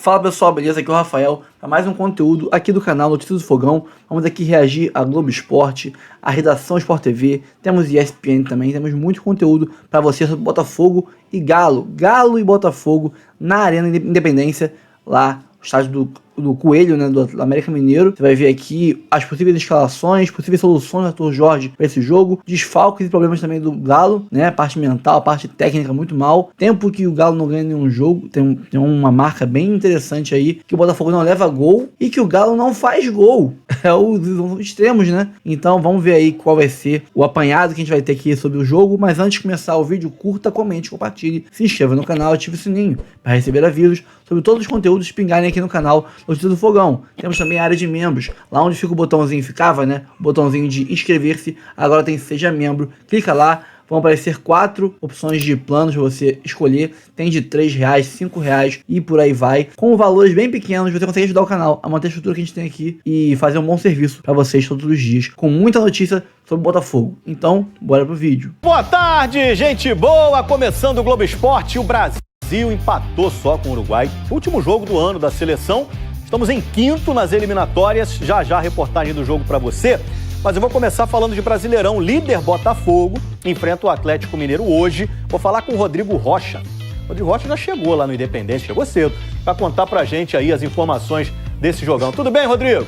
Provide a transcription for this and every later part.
Fala pessoal, beleza? Aqui é o Rafael para mais um conteúdo aqui do canal Notícias do Fogão. Vamos aqui reagir a Globo Esporte, a redação Sport TV, temos ESPN também, temos muito conteúdo para você sobre Botafogo e Galo. Galo e Botafogo na Arena Independência, lá no estádio do Coelho, né, do América Mineiro. Você vai ver aqui as possíveis escalações, possíveis soluções do Arthur Jorge para esse jogo, desfalques e problemas também do Galo, né, a parte mental, a parte técnica muito mal, tempo que o Galo não ganha nenhum jogo, tem uma marca bem interessante aí, que o Botafogo não leva gol e que o Galo não faz gol, é os extremos, né, então vamos ver aí qual vai ser o apanhado que a gente vai ter aqui sobre o jogo, mas antes de começar o vídeo, curta, comente, compartilhe, se inscreva no canal, ative o sininho para receber avisos sobre todos os conteúdos pingarem aqui no canal Notícias do Fogão. Temos também a área de membros, lá onde fica o botãozinho, ficava, né, o botãozinho de inscrever-se, agora tem Seja Membro, clica lá, vão aparecer 4 opções de planos para você escolher, tem de R$3, R$5 e por aí vai, com valores bem pequenos você consegue ajudar o canal a manter a estrutura que a gente tem aqui e fazer um bom serviço para vocês todos os dias, com muita notícia sobre Botafogo. Então, bora pro vídeo. Boa tarde, gente boa, começando o Globo Esporte, o Brasil empatou só com o Uruguai, último jogo do ano da seleção. Estamos em quinto nas eliminatórias, já a reportagem do jogo para você. Mas eu vou começar falando de Brasileirão. Líder Botafogo enfrenta o Atlético Mineiro hoje. Vou falar com o Rodrigo Rocha. O Rodrigo Rocha já chegou lá no Independência, chegou cedo, para contar pra gente aí as informações desse jogão. Tudo bem, Rodrigo?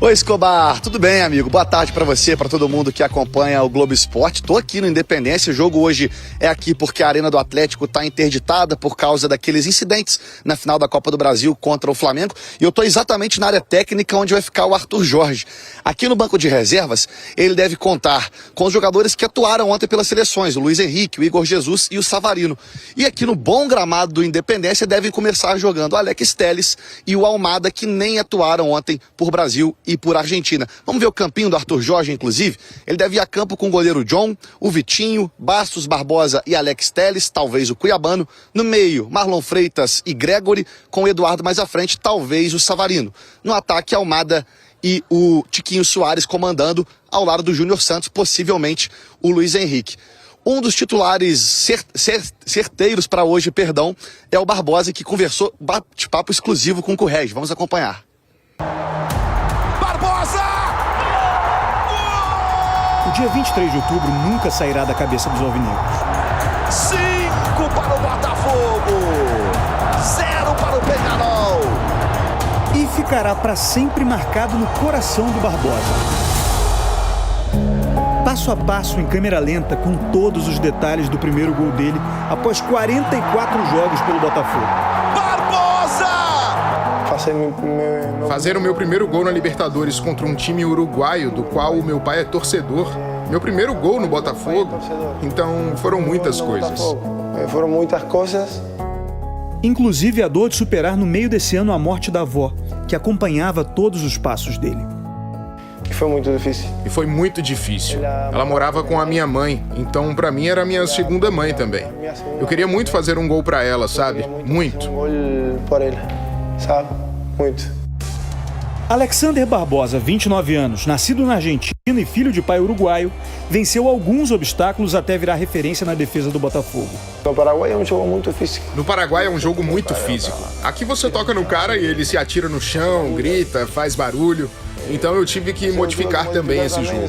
Oi, Escobar, tudo bem, amigo? Boa tarde pra você, pra todo mundo que acompanha o Globo Esporte. Tô aqui no Independência, o jogo hoje é aqui porque a Arena do Atlético tá interditada por causa daqueles incidentes na final da Copa do Brasil contra o Flamengo. E eu tô exatamente na área técnica onde vai ficar o Arthur Jorge. Aqui no banco de reservas, ele deve contar com os jogadores que atuaram ontem pelas seleções, o Luiz Henrique, o Igor Jesus e o Savarino. E aqui no bom gramado do Independência devem começar jogando o Alex Telles e o Almada, que nem atuaram ontem por Brasil e por Argentina. Vamos ver o campinho do Arthur Jorge, inclusive. Ele deve ir a campo com o goleiro John, o Vitinho, Bastos, Barbosa e Alex Telles, talvez o Cuiabano. No meio, Marlon Freitas e Gregory, com o Eduardo mais à frente, talvez o Savarino. No ataque, Almada e o Tiquinho Soares comandando, ao lado do Júnior Santos, possivelmente o Luiz Henrique. Um dos titulares certeiros para hoje, é o Barbosa, que conversou bate-papo exclusivo com o Correge. Vamos acompanhar. O dia 23 de outubro nunca sairá da cabeça dos alvinegros. 5 para o Botafogo, 0 para o Peñarol. E ficará para sempre marcado no coração do Barbosa. Passo a passo, em câmera lenta, com todos os detalhes do primeiro gol dele, após 44 jogos pelo Botafogo. Fazer o meu primeiro gol na Libertadores contra um time uruguaio, do qual o meu pai é torcedor. Meu primeiro gol no Botafogo. Então, foram muitas coisas. Foram muitas coisas. Inclusive a dor de superar no meio desse ano a morte da avó, que acompanhava todos os passos dele. E foi muito difícil. E foi muito difícil. Ela morava com a minha mãe, então pra mim era a minha segunda mãe também. Eu queria muito fazer um gol pra ela, sabe? Muito. Um gol por ela, sabe? Muito. Alexander Barbosa, 29 anos, nascido na Argentina e filho de pai uruguaio, venceu alguns obstáculos até virar referência na defesa do Botafogo. No Paraguai é um jogo muito físico. No Paraguai é um jogo muito físico. Aqui você toca no cara e ele se atira no chão, grita, faz barulho. Então eu tive que modificar também esse jogo.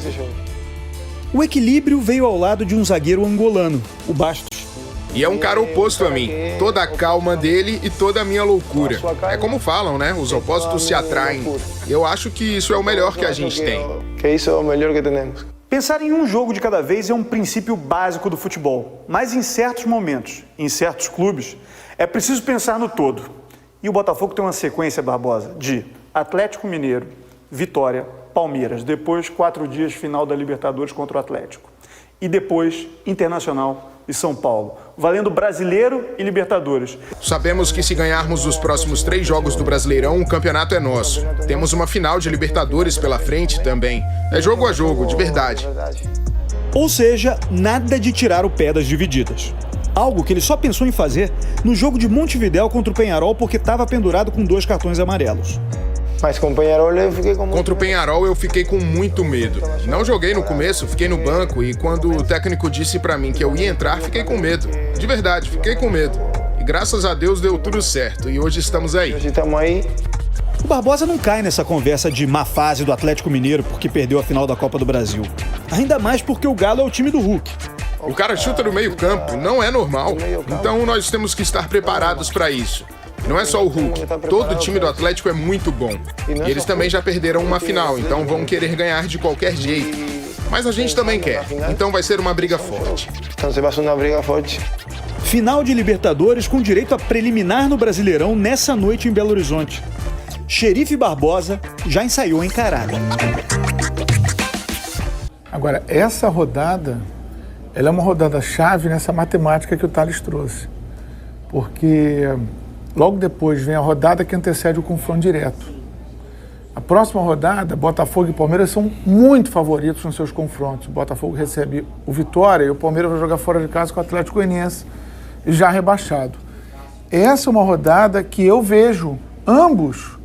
O equilíbrio veio ao lado de um zagueiro angolano, o Bastos. E é um cara oposto a mim. Toda a calma dele e toda a minha loucura. É como falam, né? Os opostos se atraem. Eu acho que isso é o melhor que a gente tem. Que isso é o melhor que temos. Pensar em um jogo de cada vez é um princípio básico do futebol. Mas em certos momentos, em certos clubes, é preciso pensar no todo. E o Botafogo tem uma sequência, Barbosa, de Atlético Mineiro, Vitória, Palmeiras. Depois, 4 dias, final da Libertadores contra o Atlético. E depois, Internacional e São Paulo, valendo Brasileiro e Libertadores. Sabemos que se ganharmos os próximos 3 jogos do Brasileirão, o campeonato é nosso. Temos uma final de Libertadores pela frente também. É jogo a jogo, de verdade. Ou seja, nada de tirar o pé das divididas. Algo que ele só pensou em fazer no jogo de Montevidéu contra o Peñarol porque estava pendurado com 2 cartões amarelos. Mas com o Peñarol eu fiquei com muito Contra o Peñarol eu fiquei com muito medo. Não joguei no começo, fiquei no banco e quando o técnico disse pra mim que eu ia entrar, fiquei com medo. De verdade, fiquei com medo. E Graças a Deus deu tudo certo e hoje estamos aí. Hoje estamos aí. O Barbosa não cai nessa conversa de má fase do Atlético Mineiro porque perdeu a final da Copa do Brasil. Ainda mais porque o Galo é o time do Hulk. O cara chuta no meio-campo, não é normal. Então nós temos que estar preparados para isso. Não é só o Hulk, todo o time do Atlético é muito bom. E eles também já perderam uma final, então vão querer ganhar de qualquer jeito. Mas a gente também quer, então vai ser uma briga forte. Então vai ser uma briga forte. Final de Libertadores com direito a preliminar no Brasileirão nessa noite em Belo Horizonte. Xerife Barbosa já ensaiou a encarada. Agora, essa rodada, ela é uma rodada-chave nessa matemática que o Thales trouxe. Porque logo depois vem a rodada que antecede o confronto direto. A próxima rodada, Botafogo e Palmeiras são muito favoritos nos seus confrontos. O Botafogo recebe o Vitória e o Palmeiras vai jogar fora de casa com o Atlético Goianiense, já rebaixado. Essa é uma rodada que eu vejo ambos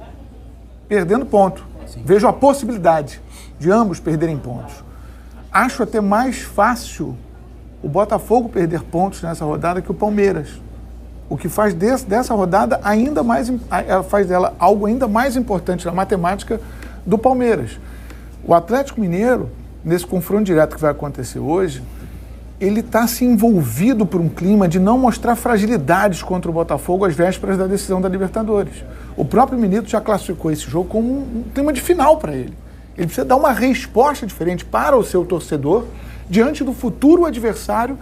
perdendo ponto. Sim. Vejo a possibilidade de ambos perderem pontos. Acho até mais fácil o Botafogo perder pontos nessa rodada que o Palmeiras. O que faz dessa rodada ainda mais, faz dela algo ainda mais importante na matemática do Palmeiras. O Atlético Mineiro, nesse confronto direto que vai acontecer hoje, ele está se envolvido por um clima de não mostrar fragilidades contra o Botafogo às vésperas da decisão da Libertadores. O próprio Milito já classificou esse jogo como um clima de final para ele. Ele precisa dar uma resposta diferente para o seu torcedor diante do futuro adversário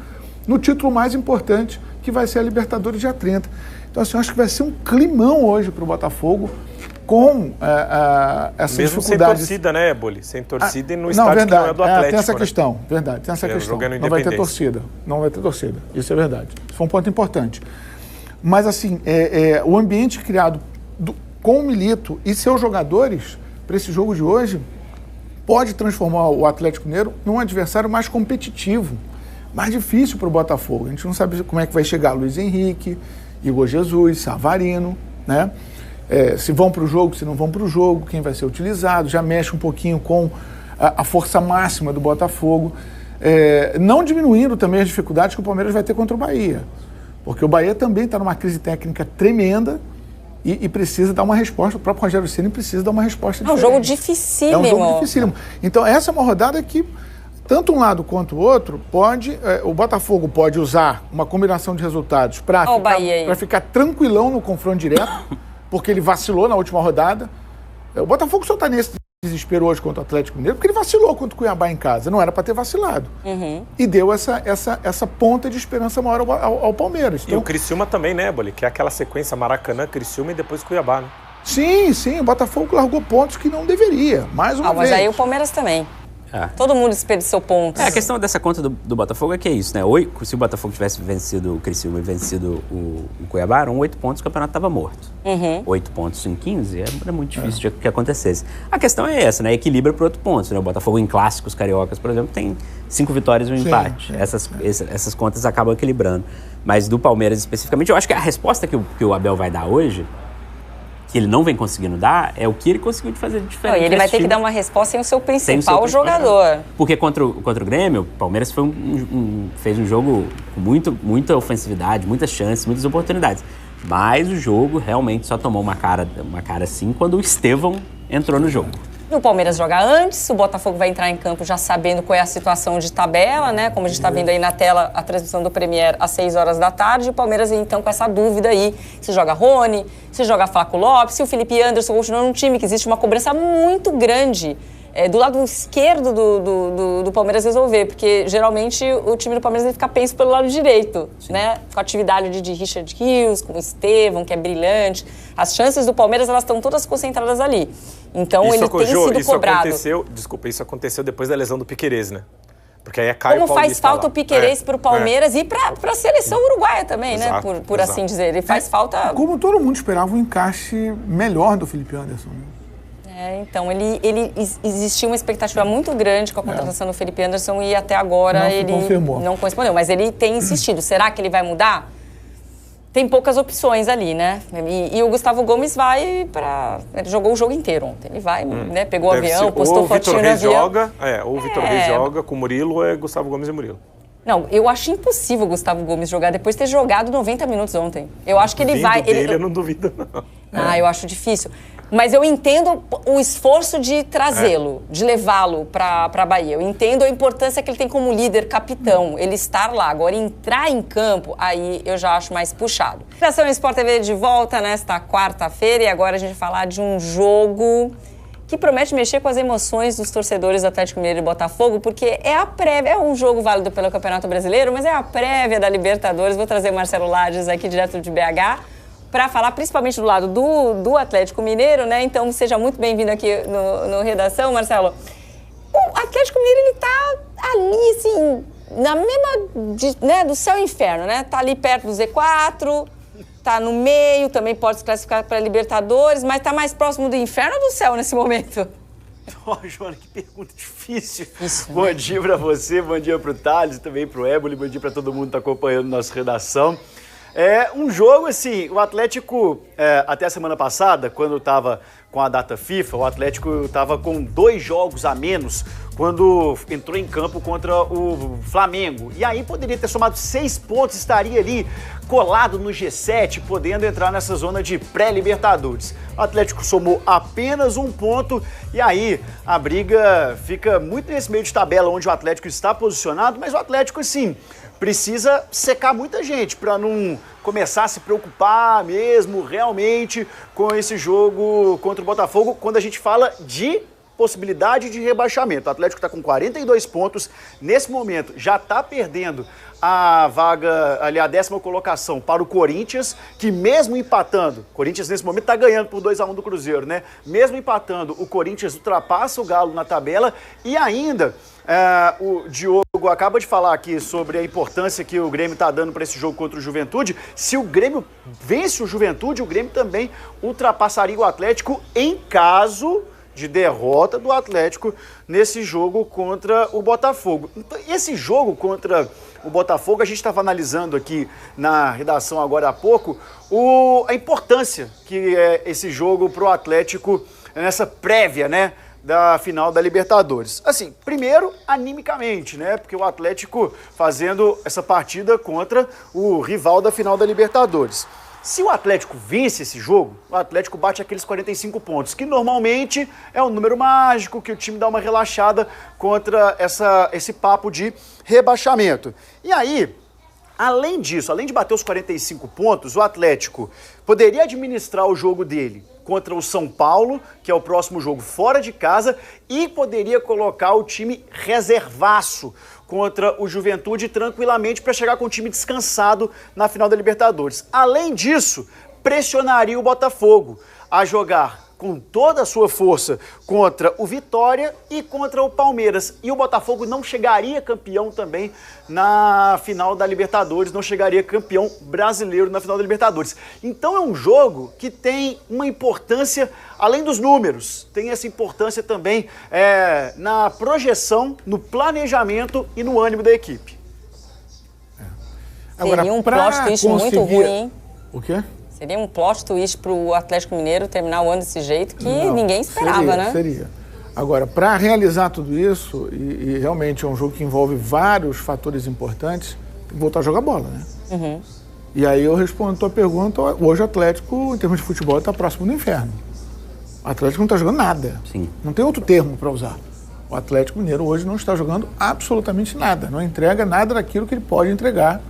no título mais importante, que vai ser a Libertadores dia 30. Então, assim, eu acho que vai ser um climão hoje para o Botafogo com essa mesmo dificuldade. Sem torcida, né, Eboli? Sem torcida e no estádio que não é do Atlético. Tem essa né? questão, verdade, tem essa questão. Não vai ter torcida, não vai ter torcida. Isso é verdade. Isso foi um ponto importante. Mas, assim, o ambiente criado com o Milito e seus jogadores para esse jogo de hoje pode transformar o Atlético Mineiro num adversário mais competitivo, mais difícil para o Botafogo. A gente não sabe como é que vai chegar Luiz Henrique, Igor Jesus, Savarino, né? Se vão para o jogo, se não vão para o jogo, quem vai ser utilizado, já mexe um pouquinho com a força máxima do Botafogo, não diminuindo também as dificuldades que o Palmeiras vai ter contra o Bahia, porque o Bahia também está numa crise técnica tremenda e precisa dar uma resposta, o próprio Rogério Ceni precisa dar uma resposta diferente. É um jogo dificílimo. É um jogo dificílimo. Então essa é uma rodada que, tanto um lado quanto o outro, o Botafogo pode usar uma combinação de resultados para ficar tranquilão no confronto direto, porque ele vacilou na última rodada. O Botafogo só está nesse desespero hoje contra o Atlético Mineiro porque ele vacilou contra o Cuiabá em casa. Não era para ter vacilado. Uhum. E deu essa ponta de esperança maior ao Palmeiras. Então, e o Criciúma também, né, Eboli? Que é aquela sequência Maracanã, Criciúma e depois Cuiabá, né? Sim. O Botafogo largou pontos que não deveria. Mais uma vez. Mas aí o Palmeiras também. Todo mundo desperdiçou pontos. A questão dessa conta do Botafogo é que é isso, né? Se o Botafogo tivesse vencido o Criciúma e vencido o Cuiabá, eram 8 pontos, o campeonato estava morto. 8 pontos em 15 era muito difícil de que acontecesse. A questão é essa, né? Equilibra por 8 pontos, né? O Botafogo em clássicos cariocas, por exemplo, tem 5 vitórias e um empate. Essas contas acabam equilibrando. Mas do Palmeiras especificamente, eu acho que a resposta que o Abel vai dar hoje, que ele não vem conseguindo dar, é o que ele conseguiu de fazer de diferente. E ele vai ter que dar uma resposta sem o seu principal jogador. Porque contra o Grêmio, o Palmeiras fez um jogo com muita ofensividade, muitas chances, muitas oportunidades. Mas o jogo realmente só tomou uma cara assim quando o Estevão entrou no jogo. O Palmeiras joga antes, o Botafogo vai entrar em campo já sabendo qual é a situação de tabela, né? Como a gente está vendo aí na tela, a transmissão do Premier às 6 horas da tarde. O Palmeiras vem então com essa dúvida aí, se joga Rony, se joga Flaco Lopes, se o Felipe Anderson continua num time que existe uma cobrança muito grande do lado esquerdo do Palmeiras resolver, porque geralmente o time do Palmeiras vai ficar penso pelo lado direito, né? Com a atividade de Richard Rios, com o Estevão, que é brilhante. As chances do Palmeiras, elas estão todas concentradas ali. Então ele tem sido cobrado. Isso aconteceu depois da lesão do Piquerez, né? Porque aí é Caio Como faz falta o Piquerez para o Palmeiras e para a seleção uruguaia também, exato, né? Por assim dizer. Ele faz falta... Como todo mundo esperava um encaixe melhor do Felipe Anderson, né? Então, existia uma expectativa muito grande com a contratação do Felipe Anderson e até agora ele não correspondeu. Mas ele tem insistido. Será que ele vai mudar? Tem poucas opções ali, né? E o Gustavo Gomes vai para... Ele jogou o jogo inteiro ontem. Ele vai, né? Pegou o avião, postou fotinho no avião. O Vitor Reis joga com o Murilo, Gustavo Gomes e Murilo. Não, eu acho impossível o Gustavo Gomes jogar depois de ter jogado 90 minutos ontem. Eu acho que ele vai... Eu não duvido, não. Eu acho difícil. Mas eu entendo o esforço de trazê-lo, de levá-lo para a Bahia. Eu entendo a importância que ele tem como líder, capitão, ele estar lá. Agora, entrar em campo, aí eu já acho mais puxado. Redação Sport TV de volta nesta quarta-feira e agora a gente vai falar de um jogo que promete mexer com as emoções dos torcedores do Atlético Mineiro e Botafogo, porque é a prévia, é um jogo válido pelo Campeonato Brasileiro, mas é a prévia da Libertadores. Vou trazer o Marcelo Lages aqui direto de BH para falar principalmente do lado do Atlético Mineiro, né? Então seja muito bem-vindo aqui no Redação, Marcelo. O Atlético Mineiro, ele tá ali, assim, na mesma, né, do céu e inferno, né? Tá ali perto do Z4, tá no meio, também pode se classificar para Libertadores, mas tá mais próximo do inferno ou do céu nesse momento? Joana, que pergunta difícil. Bom dia para você, bom dia para o Thales e também para o Éboli, bom dia para todo mundo que está acompanhando nossa redação. É um jogo, assim, o Atlético, até a semana passada, quando estava com a data FIFA, o Atlético estava com 2 jogos a menos quando entrou em campo contra o Flamengo. E aí poderia ter somado 6 pontos, estaria ali colado no G7, podendo entrar nessa zona de pré-Libertadores. O Atlético somou apenas 1 ponto e aí a briga fica muito nesse meio de tabela onde o Atlético está posicionado, mas o Atlético, assim, precisa secar muita gente para não começar a se preocupar mesmo realmente com esse jogo contra o Botafogo, quando a gente fala de possibilidade de rebaixamento. O Atlético está com 42 pontos, nesse momento já está perdendo a vaga, ali a 10ª colocação para o Corinthians, que mesmo empatando, o Corinthians nesse momento está ganhando por 2-1 do Cruzeiro, né? Mesmo empatando, o Corinthians ultrapassa o Galo na tabela e ainda o Diogo acaba de falar aqui sobre a importância que o Grêmio está dando para esse jogo contra o Juventude. Se o Grêmio vence o Juventude, o Grêmio também ultrapassaria o Atlético em caso de derrota do Atlético nesse jogo contra o Botafogo. Então, esse jogo contra o Botafogo, a gente estava analisando aqui na redação agora há pouco a importância que é esse jogo para o Atlético nessa prévia, né, da final da Libertadores. Assim, primeiro, animicamente, né, porque o Atlético fazendo essa partida contra o rival da final da Libertadores. Se o Atlético vence esse jogo, o Atlético bate aqueles 45 pontos, que normalmente é um número mágico, que o time dá uma relaxada contra esse papo de rebaixamento. E aí, além disso, além de bater os 45 pontos, o Atlético poderia administrar o jogo dele contra o São Paulo, que é o próximo jogo fora de casa, e poderia colocar o time reservaço contra o Juventude tranquilamente para chegar com o time descansado na final da Libertadores. Além disso, pressionaria o Botafogo a jogar com toda a sua força contra o Vitória e contra o Palmeiras. E o Botafogo não chegaria campeão também na final da Libertadores, não chegaria campeão brasileiro na final da Libertadores. Então é um jogo que tem uma importância, além dos números, tem essa importância também na projeção, no planejamento e no ânimo da equipe. Agora, seria um plot twist muito ruim, hein? O quê? Seria um plot twist para o Atlético Mineiro terminar o ano desse jeito que ninguém esperava, né? Seria. Agora, para realizar tudo isso, e realmente é um jogo que envolve vários fatores importantes, tem que voltar a jogar bola, né? Uhum. E aí eu respondo a tua pergunta, hoje o Atlético, em termos de futebol, está próximo do inferno. O Atlético não está jogando nada. Sim. Não tem outro termo para usar. O Atlético Mineiro hoje não está jogando absolutamente nada. Não entrega nada daquilo que ele pode entregar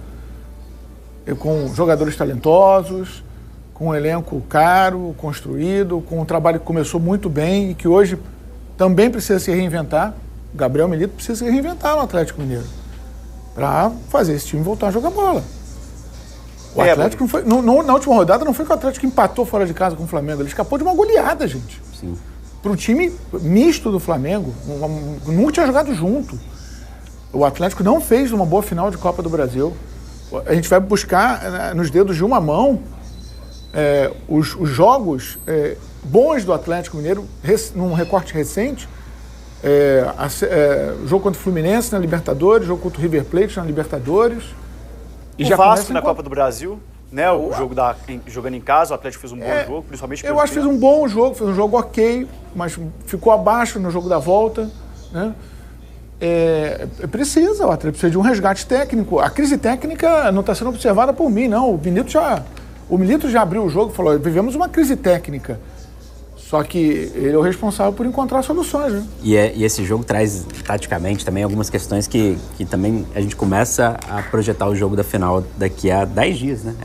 com jogadores talentosos, com um elenco caro, construído, com um trabalho que começou muito bem e que hoje também precisa se reinventar. O Gabriel Milito precisa se reinventar no Atlético Mineiro para fazer esse time voltar a jogar bola. O Atlético não foi, na última rodada não foi que o Atlético empatou fora de casa com o Flamengo, ele escapou de uma goleada, gente. Sim. Para um time misto do Flamengo, nunca tinha jogado junto. O Atlético não fez uma boa final de Copa do Brasil. A gente vai buscar nos dedos de uma mão os jogos bons do Atlético Mineiro, num recorte recente, jogo contra o Fluminense na Libertadores, jogo contra o River Plate na Libertadores. E já Vasco na Copa do Brasil, né? O jogo jogando em casa, o Atlético fez um bom jogo, principalmente eu acho que fez um bom jogo, fez um jogo ok, mas ficou abaixo no jogo da volta, né? Precisa, o Atlético precisa de um resgate técnico. A crise técnica não está sendo observada por mim, não. O Milito já abriu o jogo e falou, vivemos uma crise técnica. Só que ele é o responsável por encontrar soluções, né? E esse jogo traz, taticamente, também algumas questões que também a gente começa a projetar o jogo da final daqui a 10 dias, né?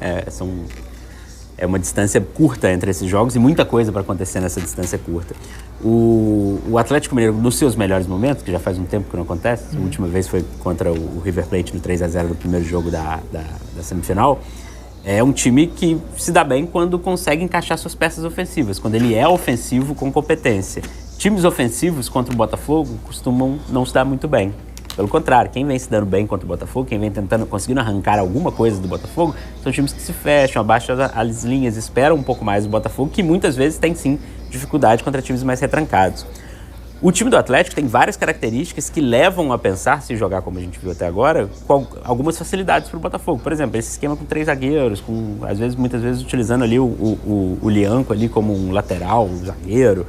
É uma distância curta entre esses jogos e muita coisa para acontecer nessa distância curta. O Atlético Mineiro, nos seus melhores momentos, que já faz um tempo que não acontece, a última vez foi contra o River Plate no 3-0 no primeiro jogo da semifinal, é um time que se dá bem quando consegue encaixar suas peças ofensivas, quando ele é ofensivo com competência. Times ofensivos contra o Botafogo costumam não se dar muito bem. Pelo contrário, quem vem se dando bem contra o Botafogo, quem vem conseguindo arrancar alguma coisa do Botafogo, são times que se fecham, abaixam as linhas, esperam um pouco mais do Botafogo, que muitas vezes tem sim dificuldade contra times mais retrancados. O time do Atlético tem várias características que levam a pensar, se jogar como a gente viu até agora, com algumas facilidades para o Botafogo. Por exemplo, esse esquema com 3 zagueiros, muitas vezes utilizando ali o Lianco ali como um lateral, um zagueiro,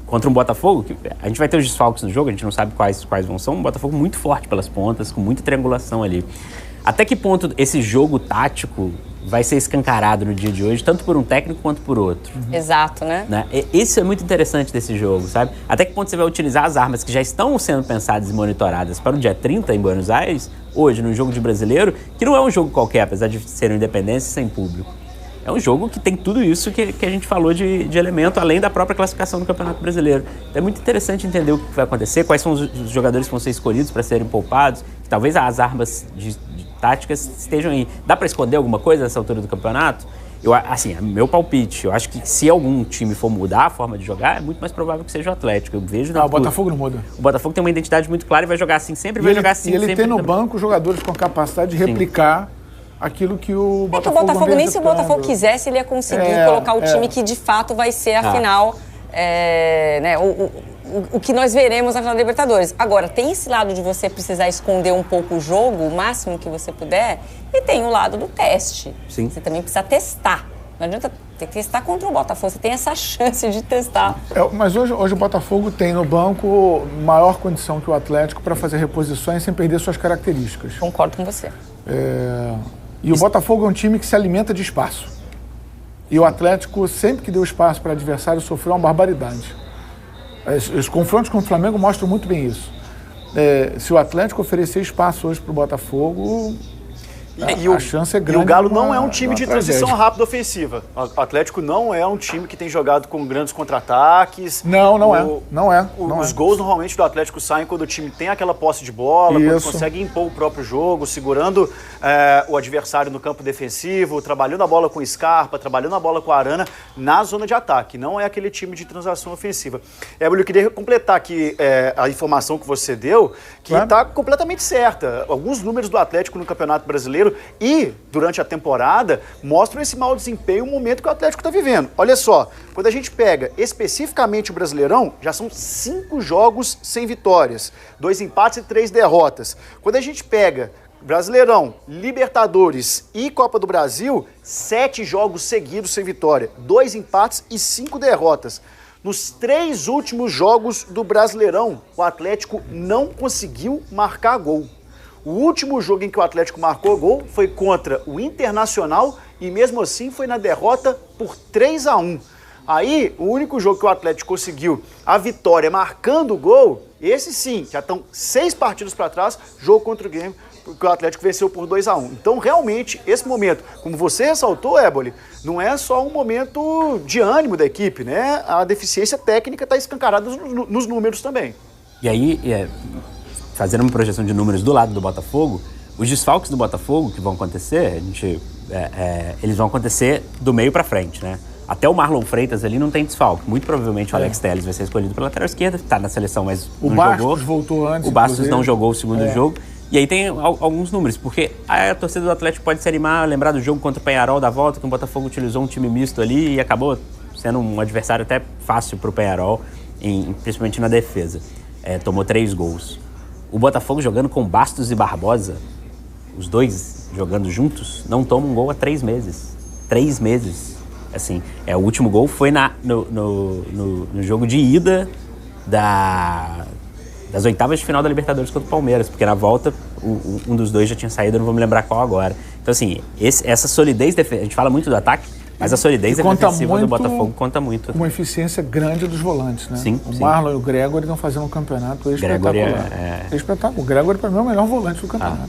contra um Botafogo, que a gente vai ter os desfalques no jogo, a gente não sabe quais vão ser, um Botafogo muito forte pelas pontas, com muita triangulação ali. Até que ponto esse jogo tático vai ser escancarado no dia de hoje, tanto por um técnico quanto por outro? Exato, né? Isso é muito interessante desse jogo, sabe? Até que ponto você vai utilizar as armas que já estão sendo pensadas e monitoradas para o dia 30 em Buenos Aires, hoje, no jogo de Brasileiro, que não é um jogo qualquer, apesar de ser uma independência sem público. É um jogo que tem tudo isso que a gente falou de elemento, além da própria classificação do Campeonato Brasileiro. Então é muito interessante entender o que vai acontecer, quais são os jogadores que vão ser escolhidos para serem poupados, que talvez as armas de táticas estejam aí. Dá para esconder alguma coisa nessa altura do campeonato? Meu palpite, eu acho que se algum time for mudar a forma de jogar, é muito mais provável que seja o Atlético. Eu vejo o Botafogo não muda. O Botafogo tem uma identidade muito clara e vai jogar assim sempre, vai jogar assim sempre. E ele tem no banco jogadores com capacidade de replicar aquilo que o Botafogo nem se o Botafogo quisesse, ele ia conseguir colocar o time que de fato vai ser a final, o que nós veremos na final da Libertadores. Agora, tem esse lado de você precisar esconder um pouco o jogo, o máximo que você puder, e tem o lado do teste. Sim. Você também precisa testar. Não adianta ter que testar contra o Botafogo, você tem essa chance de testar. Mas hoje o Botafogo tem no banco maior condição que o Atlético para fazer reposições sem perder suas características. Concordo com você. E o Botafogo é um time que se alimenta de espaço. E o Atlético, sempre que deu espaço para adversário, sofreu uma barbaridade. Os confrontos com o Flamengo mostram muito bem isso. Se o Atlético oferecer espaço hoje para o Botafogo, a chance é grande. E o Galo não é um time de transição rápida ofensiva. O Atlético não é um time que tem jogado com grandes contra-ataques. Não é. Os gols normalmente do Atlético saem quando o time tem aquela posse de bola, quando consegue impor o próprio jogo, segurando o adversário no campo defensivo, trabalhando a bola com o Scarpa, trabalhando a bola com a Arana na zona de ataque. Não é aquele time de transação ofensiva. Eu queria completar aqui a informação que você deu, que está completamente certa. Alguns números do Atlético no Campeonato Brasileiro e, durante a temporada, mostram esse mau desempenho, o momento que o Atlético está vivendo. Olha só, quando a gente pega especificamente o Brasileirão, já são 5 jogos sem vitórias, 2 empates e 3 derrotas. Quando a gente pega Brasileirão, Libertadores e Copa do Brasil, 7 jogos seguidos sem vitória, 2 empates e 5 derrotas. Nos 3 últimos jogos do Brasileirão, o Atlético não conseguiu marcar gol. O último jogo em que o Atlético marcou gol foi contra o Internacional e mesmo assim foi na derrota por 3-1. Aí, o único jogo que o Atlético conseguiu a vitória marcando gol, esse sim, já estão 6 partidas para trás, jogo contra o Grêmio, que o Atlético venceu por 2-1. Então, realmente, esse momento, como você ressaltou, Éboli, não é só um momento de ânimo da equipe, né? A deficiência técnica está escancarada nos números também. E aí, fazendo uma projeção de números do lado do Botafogo, os desfalques do Botafogo que vão acontecer, eles vão acontecer do meio para frente, né? Até o Marlon Freitas ali não tem desfalque. Muito provavelmente o Alex Telles vai ser escolhido pela lateral esquerda, está na seleção, mas não jogou. O Bastos voltou antes. O Bastos não jogou o segundo jogo. E aí tem alguns números, porque a torcida do Atlético pode se animar, lembrar do jogo contra o Peñarol da volta, que o Botafogo utilizou um time misto ali e acabou sendo um adversário até fácil para o Peñarol, principalmente na defesa. Tomou 3 gols. O Botafogo jogando com Bastos e Barbosa, os dois jogando juntos, não toma um gol há 3 meses. 3 meses. Assim, o último gol foi no jogo de ida das oitavas de final da Libertadores contra o Palmeiras, porque na volta um dos dois já tinha saído, eu não vou me lembrar qual agora. Então, assim, essa solidez, a gente fala muito do ataque, mas a solidez defensiva do Botafogo conta muito. Uma eficiência grande dos volantes, né? Sim, o Marlon e o Gregory estão fazendo um campeonato espetacular. Espetacular. O Gregory, para mim, é o melhor volante do campeonato.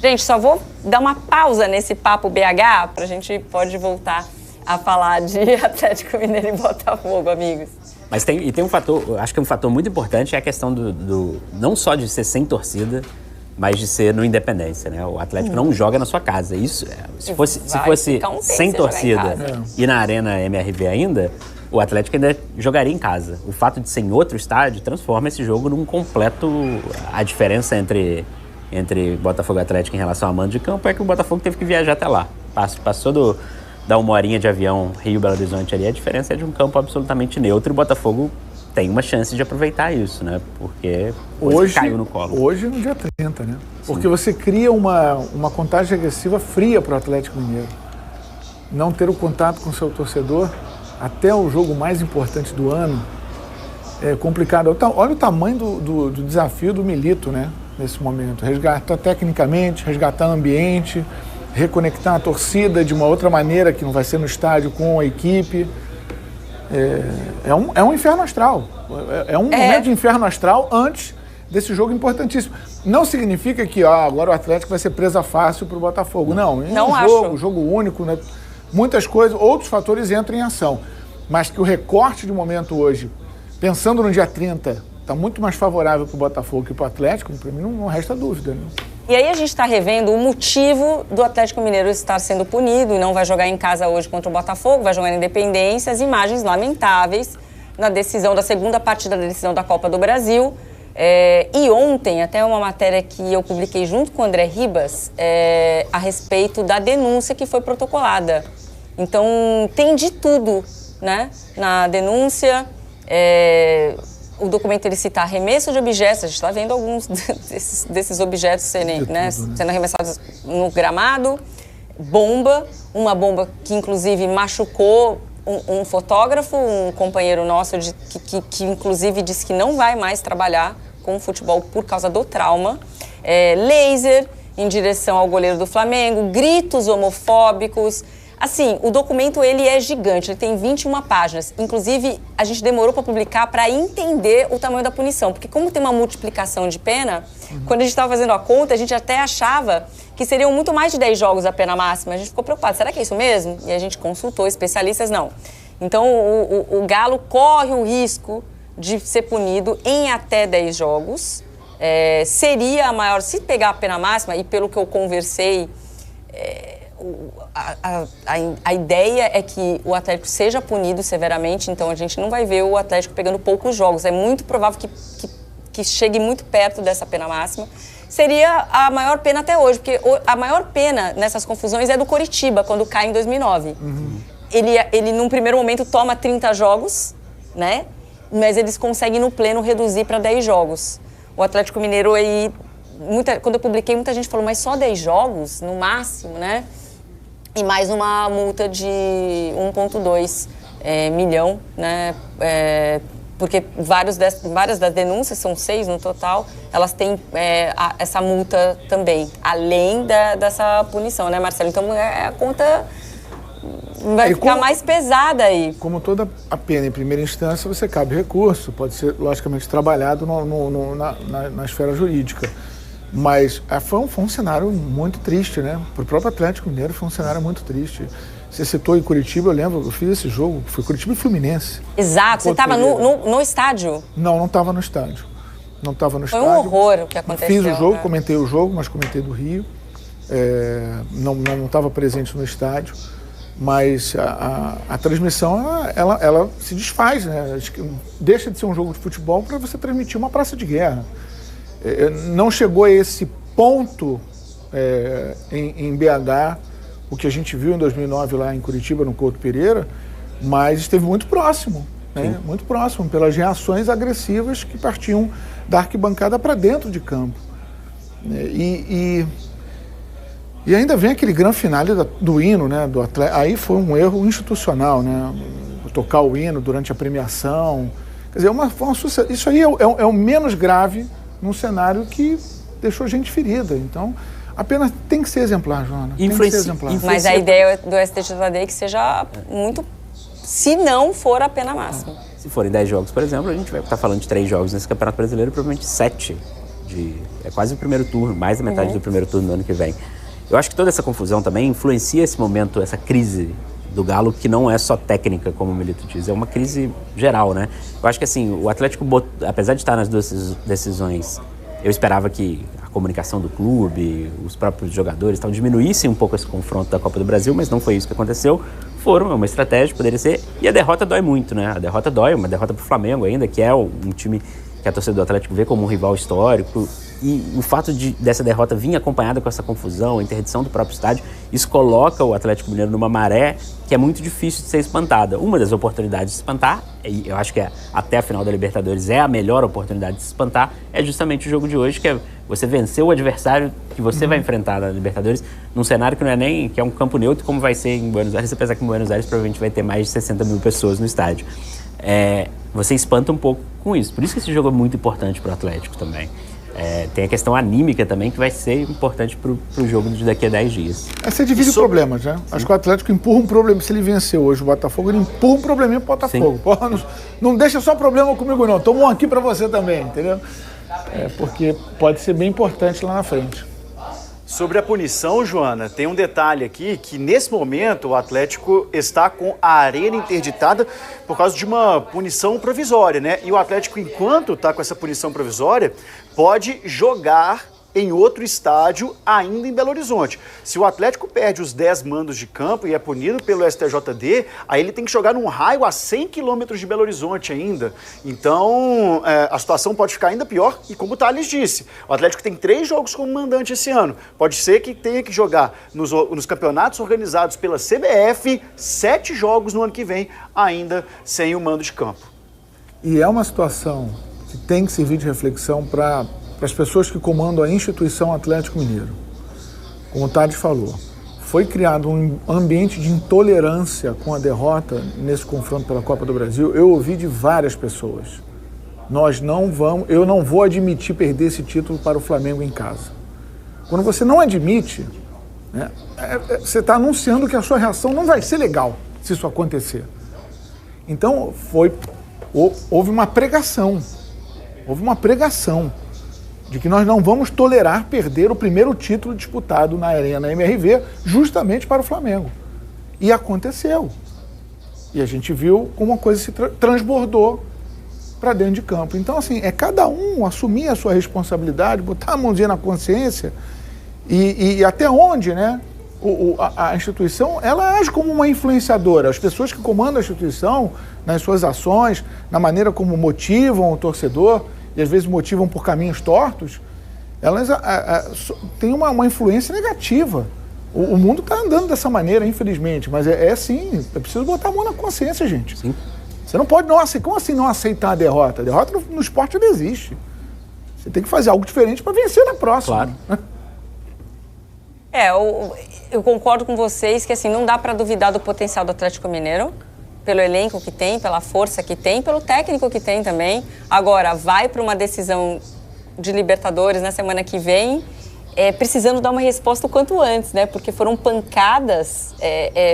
Gente, só vou dar uma pausa nesse papo BH, pra gente pode voltar a falar de Atlético Mineiro e Botafogo, amigos. Mas tem um fator, acho que é um fator muito importante, é a questão do não só de ser sem torcida, mas de ser no Independência, né? O Atlético não joga na sua casa. Isso, se fosse sem torcida e na Arena MRV ainda, o Atlético ainda jogaria em casa. O fato de ser em outro estádio transforma esse jogo num completo... A diferença entre Botafogo e Atlético em relação ao mando de campo é que o Botafogo teve que viajar até lá. Passou da 1 horinha de avião Rio-Belo Horizonte ali, a diferença é de um campo absolutamente neutro, e o Botafogo tem uma chance de aproveitar isso, né? Porque hoje caiu no colo. Hoje no dia 30, né? Porque você cria uma contagem agressiva fria para o Atlético Mineiro. Não ter o contato com o seu torcedor até o jogo mais importante do ano é complicado. Olha o tamanho do desafio do Milito, né? Nesse momento. Resgatar tecnicamente, resgatar o ambiente, reconectar a torcida de uma outra maneira que não vai ser no estádio com a equipe. É um inferno astral. É um momento de inferno astral antes desse jogo importantíssimo. Não significa que agora o Atlético vai ser presa fácil para o Botafogo. Não jogo único, né? Muitas coisas, outros fatores entram em ação. Mas que o recorte de momento hoje, pensando no dia 30, está muito mais favorável para o Botafogo que para o Atlético, para mim não resta dúvida, né? E aí a gente está revendo o motivo do Atlético Mineiro estar sendo punido e não vai jogar em casa hoje contra o Botafogo, vai jogar em Independência, as imagens lamentáveis na decisão da segunda partida da decisão da Copa do Brasil. E ontem, até uma matéria que eu publiquei junto com o André Ribas, a respeito da denúncia que foi protocolada. Então, tem de tudo, né? Na denúncia, o documento ele cita arremesso de objetos, a gente está vendo alguns desses objetos sendo arremessados no gramado, uma bomba que inclusive machucou um fotógrafo, um companheiro nosso que inclusive disse que não vai mais trabalhar com o futebol por causa do trauma, laser em direção ao goleiro do Flamengo, gritos homofóbicos. Assim, o documento ele é gigante, ele tem 21 páginas. Inclusive, a gente demorou para publicar para entender o tamanho da punição. Porque como tem uma multiplicação de pena, quando a gente estava fazendo a conta, a gente até achava que seriam muito mais de 10 jogos a pena máxima. A gente ficou preocupado, será que é isso mesmo? E a gente consultou especialistas, não. Então, o Galo corre o risco de ser punido em até 10 jogos. Seria a maior, se pegar a pena máxima, e pelo que eu conversei... A ideia é que o Atlético seja punido severamente, então a gente não vai ver o Atlético pegando poucos jogos. É muito provável que chegue muito perto dessa pena máxima. Seria a maior pena até hoje, porque a maior pena nessas confusões é do Coritiba, quando cai em 2009. Ele num primeiro momento, toma 30 jogos, né? Mas eles conseguem, no pleno, reduzir para 10 jogos. O Atlético Mineiro, quando eu publiquei, muita gente falou, mas só 10 jogos, no máximo, né? E mais uma multa de 1,2 milhão, né? Porque várias das denúncias, são 6 no total, elas têm essa multa também, além dessa punição, né, Marcelo? Então a conta vai ficar mais pesada aí. Como toda a pena em primeira instância, você cabe recurso, pode ser logicamente trabalhado na esfera jurídica. Mas foi um cenário muito triste, né? Para o próprio Atlético Mineiro foi um cenário muito triste. Você citou em Curitiba, eu lembro, eu fiz esse jogo, foi Curitiba e Fluminense. Exato, você estava no estádio? Não estava no estádio. Não estava no estádio. Foi um horror o que aconteceu. Fiz o jogo, né? comentei o jogo, mas comentei do Rio. Não estava presente no estádio. Mas a transmissão, ela se desfaz, né? Deixa de ser um jogo de futebol para você transmitir uma praça de guerra. Não chegou a esse ponto em BH, o que a gente viu em 2009 lá em Curitiba, no Couto Pereira, mas esteve muito próximo, né? Muito próximo, pelas reações agressivas que partiam da arquibancada para dentro de campo. E ainda vem aquele grande finale do hino, né? Do Atlético. Aí foi um erro institucional, né? Tocar o hino durante a premiação, Quer dizer, isso aí é o menos grave num cenário que deixou gente ferida. Então, apenas tem que ser exemplar, Joana. Tem que ser exemplar. Mas a ideia do STJD é que seja muito, se não for a pena máxima. Se forem 10 jogos, por exemplo, a gente vai estar falando de 3 jogos nesse Campeonato Brasileiro, provavelmente 7. É quase o primeiro turno, mais da metade do primeiro turno do ano que vem. Eu acho que toda essa confusão também influencia esse momento, essa crise do Galo, que não é só técnica, como o Milito diz, é uma crise geral, né? Eu acho que assim, o Atlético, apesar de estar nas duas decisões, eu esperava que a comunicação do clube, os próprios jogadores diminuíssem um pouco esse confronto da Copa do Brasil, mas não foi isso que aconteceu. É uma estratégia, poderia ser, e a derrota dói muito, né? A derrota dói, uma derrota pro Flamengo ainda, que é um time que a torcida do Atlético vê como um rival histórico, e o fato dessa derrota vir acompanhada com essa confusão, a interdição do próprio estádio, isso coloca o Atlético Mineiro numa maré que é muito difícil de ser espantada. Uma das oportunidades de espantar, e eu acho que até a final da Libertadores é a melhor oportunidade de se espantar, é justamente o jogo de hoje, que é você vencer o adversário que você vai enfrentar na Libertadores, num cenário que não é nem, que é um campo neutro, como vai ser em Buenos Aires, apesar que em Buenos Aires provavelmente vai ter mais de 60 mil pessoas no estádio. Você espanta um pouco com isso. Por isso que esse jogo é muito importante para o Atlético também. Tem a questão anímica também, que vai ser importante para o jogo de daqui a 10 dias. Você divide problemas, né? Sim. Acho que o Atlético empurra um problema. Se ele venceu hoje o Botafogo, ele empurra um probleminha pro Botafogo. Pô, não deixa só problema comigo, não. Toma um aqui para você também, entendeu? Porque pode ser bem importante lá na frente. Sobre a punição, Joana, tem um detalhe aqui que nesse momento o Atlético está com a arena interditada por causa de uma punição provisória, né? E o Atlético, enquanto está com essa punição provisória, pode jogar em outro estádio ainda em Belo Horizonte. Se o Atlético perde os 10 mandos de campo e é punido pelo STJD, aí ele tem que jogar num raio a 100 quilômetros de Belo Horizonte ainda. Então, a situação pode ficar ainda pior. E como o Thales disse, o Atlético tem 3 jogos como mandante esse ano. Pode ser que tenha que jogar nos campeonatos organizados pela CBF 7 jogos no ano que vem, ainda sem o mando de campo. E é uma situação que tem que servir de reflexão para as pessoas que comandam a instituição Atlético Mineiro. Como o Tades falou, foi criado um ambiente de intolerância com a derrota nesse confronto pela Copa do Brasil. Eu ouvi de várias pessoas. Eu não vou admitir perder esse título para o Flamengo em casa. Quando você não admite, né, você está anunciando que a sua reação não vai ser legal se isso acontecer. Então, houve uma pregação. De que nós não vamos tolerar perder o primeiro título disputado na Arena MRV justamente para o Flamengo. E aconteceu. E a gente viu como uma coisa se transbordou para dentro de campo. Então, assim, é cada um assumir a sua responsabilidade, botar a mãozinha na consciência e até onde, né, a instituição, ela age como uma influenciadora. As pessoas que comandam a instituição, nas suas ações, na maneira como motivam o torcedor, e às vezes motivam por caminhos tortos, elas têm uma influência negativa. O mundo está andando dessa maneira, infelizmente, mas sim, é preciso botar a mão na consciência, gente. Sim. Você não pode, como assim não aceitar a derrota? A derrota no esporte não existe. Você tem que fazer algo diferente para vencer na próxima. Claro. Eu concordo com vocês que assim, não dá para duvidar do potencial do Atlético Mineiro, pelo elenco que tem, pela força que tem, pelo técnico que tem também. Agora, vai para uma decisão de Libertadores na semana que vem, precisando dar uma resposta o quanto antes, né? Porque foram pancadas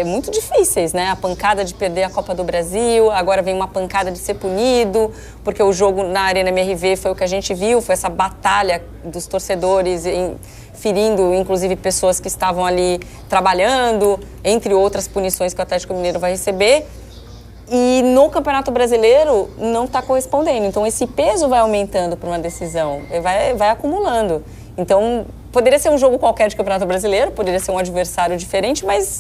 muito difíceis, né? A pancada de perder a Copa do Brasil, agora vem uma pancada de ser punido, porque o jogo na Arena MRV foi o que a gente viu, foi essa batalha dos torcedores, ferindo, inclusive, pessoas que estavam ali trabalhando, entre outras punições que o Atlético Mineiro vai receber. E no Campeonato Brasileiro não está correspondendo. Então, esse peso vai aumentando para uma decisão, vai acumulando. Então, poderia ser um jogo qualquer de Campeonato Brasileiro, poderia ser um adversário diferente, mas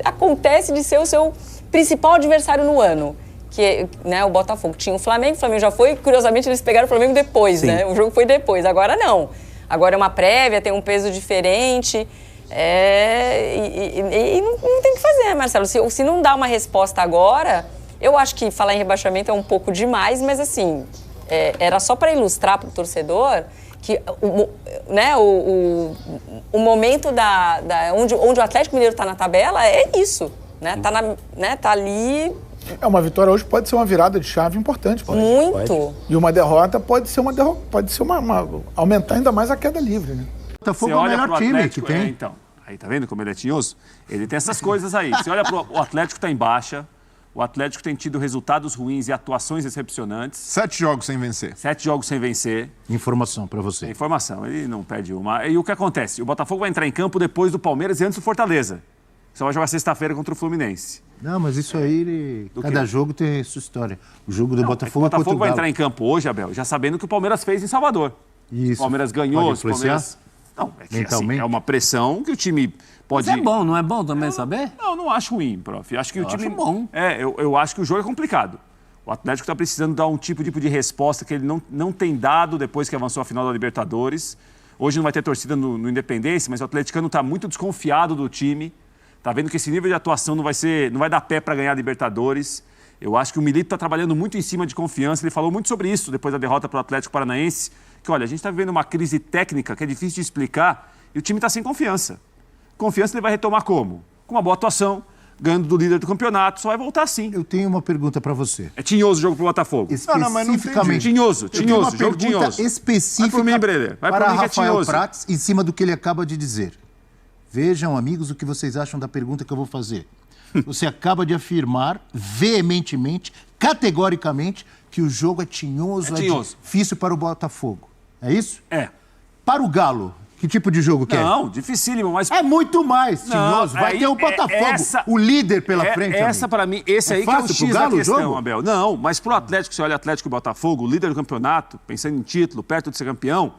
acontece de ser o seu principal adversário no ano, que né, o Botafogo. Tinha o Flamengo já foi, curiosamente eles pegaram o Flamengo depois, né? O jogo foi depois, agora não. Agora é uma prévia, tem um peso diferente. E não tem o que fazer, Marcelo. Se não dá uma resposta agora, eu acho que falar em rebaixamento é um pouco demais, mas assim, era só para ilustrar para o torcedor que o momento onde o Atlético Mineiro está na tabela é isso. né? Tá ali... Uma vitória hoje pode ser uma virada de chave importante. Muito. Pode. E uma derrota pode ser aumentar ainda mais a queda livre, né? O Botafogo é o melhor time que tem. Então, aí tá vendo como ele é tinhoso? Ele tem essas coisas aí. Você olha pro Atlético tá em baixa, o Atlético tem tido resultados ruins e atuações decepcionantes. 7 jogos sem vencer. 7 jogos sem vencer. Informação pra você. Informação, ele não perde uma. E o que acontece? O Botafogo vai entrar em campo depois do Palmeiras e antes do Fortaleza. Só vai jogar sexta-feira contra o Fluminense. Não, mas isso aí, cada jogo tem sua história. O jogo do Botafogo é contra o Botafogo vai Galo. entrar em campo hoje, Abel, já sabendo o que o Palmeiras fez em Salvador. Isso. O Palmeiras ganhou, Pode o Palmeiras... Não, é que assim, é uma pressão que o time pode... Mas é bom, não é bom também saber? Não acho ruim, prof. Acho que o time... acho bom. Eu acho que o jogo é complicado. O Atlético está precisando dar um tipo de resposta que ele não tem dado depois que avançou a final da Libertadores. Hoje não vai ter torcida no Independência, mas o atleticano está muito desconfiado do time. Tá vendo que esse nível de atuação não vai dar pé para ganhar a Libertadores. Eu acho que o Milito está trabalhando muito em cima de confiança. Ele falou muito sobre isso depois da derrota para o Atlético Paranaense. Que, olha, a gente está vivendo uma crise técnica que é difícil de explicar e o time está sem confiança. Confiança ele vai retomar como? Com uma boa atuação, ganhando do líder do campeonato, só vai voltar assim. Eu tenho uma pergunta para você. É tinhoso o jogo pro Botafogo. Especificamente. Tinhoso, jogo tinhoso. Específica vai por mim, para Rafael Prats, em cima do que ele acaba de dizer. Vejam, amigos, o que vocês acham da pergunta que eu vou fazer. Você acaba de afirmar veementemente, categoricamente, que o jogo é tinhoso, é difícil para o Botafogo. É isso? É. Para o Galo, que tipo de jogo que é? Não, dificílimo, mas... É muito mais tinhoso. Vai ter o Botafogo, o líder pela frente. Essa, para mim, esse aí que é o X da questão, Abel. Não, mas pro Atlético, você olha Atlético e Botafogo, o líder do campeonato, pensando em título, perto de ser campeão,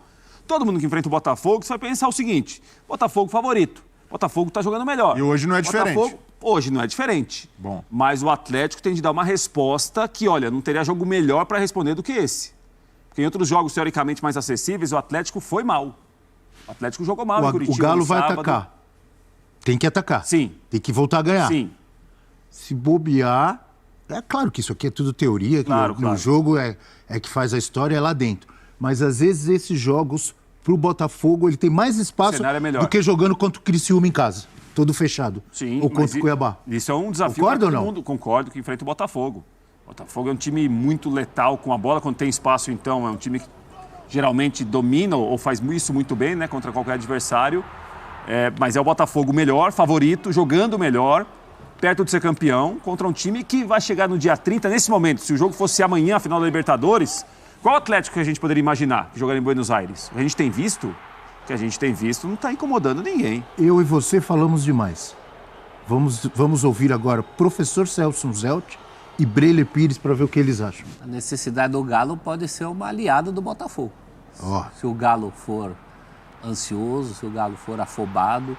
todo mundo que enfrenta o Botafogo, você vai pensar o seguinte, Botafogo favorito. Botafogo está jogando melhor. E hoje não é diferente. Botafogo, hoje não é diferente. Bom. Mas o Atlético tem de dar uma resposta que, olha, não teria jogo melhor para responder do que esse. Porque em outros jogos, teoricamente, mais acessíveis, o Atlético foi mal. O Atlético jogou mal em Curitiba. O Galo vai atacar. Tem que atacar. Sim. Tem que voltar a ganhar. Sim. Se bobear... É claro que isso aqui é tudo teoria, que o jogo é que faz a história, é lá dentro. Mas, às vezes, esses jogos... Pro Botafogo, ele tem mais espaço do que jogando contra o Criciúma em casa. Todo fechado. Sim, ou contra o Cuiabá. Isso é um desafio para todo mundo. Concordo que enfrenta o Botafogo. O Botafogo é um time muito letal com a bola. Quando tem espaço, então, é um time que geralmente domina ou faz isso muito bem, né? Contra qualquer adversário. Mas é o Botafogo melhor, favorito, jogando melhor, perto de ser campeão, contra um time que vai chegar no dia 30, nesse momento. Se o jogo fosse amanhã, a final da Libertadores... Qual Atlético que a gente poderia imaginar jogar em Buenos Aires? O que a gente tem visto, não está incomodando ninguém. Eu e você falamos demais. Vamos ouvir agora o professor Celso Zelt e Breler Pires para ver o que eles acham. A necessidade do Galo pode ser uma aliada do Botafogo. Se o Galo for ansioso, se o Galo for afobado.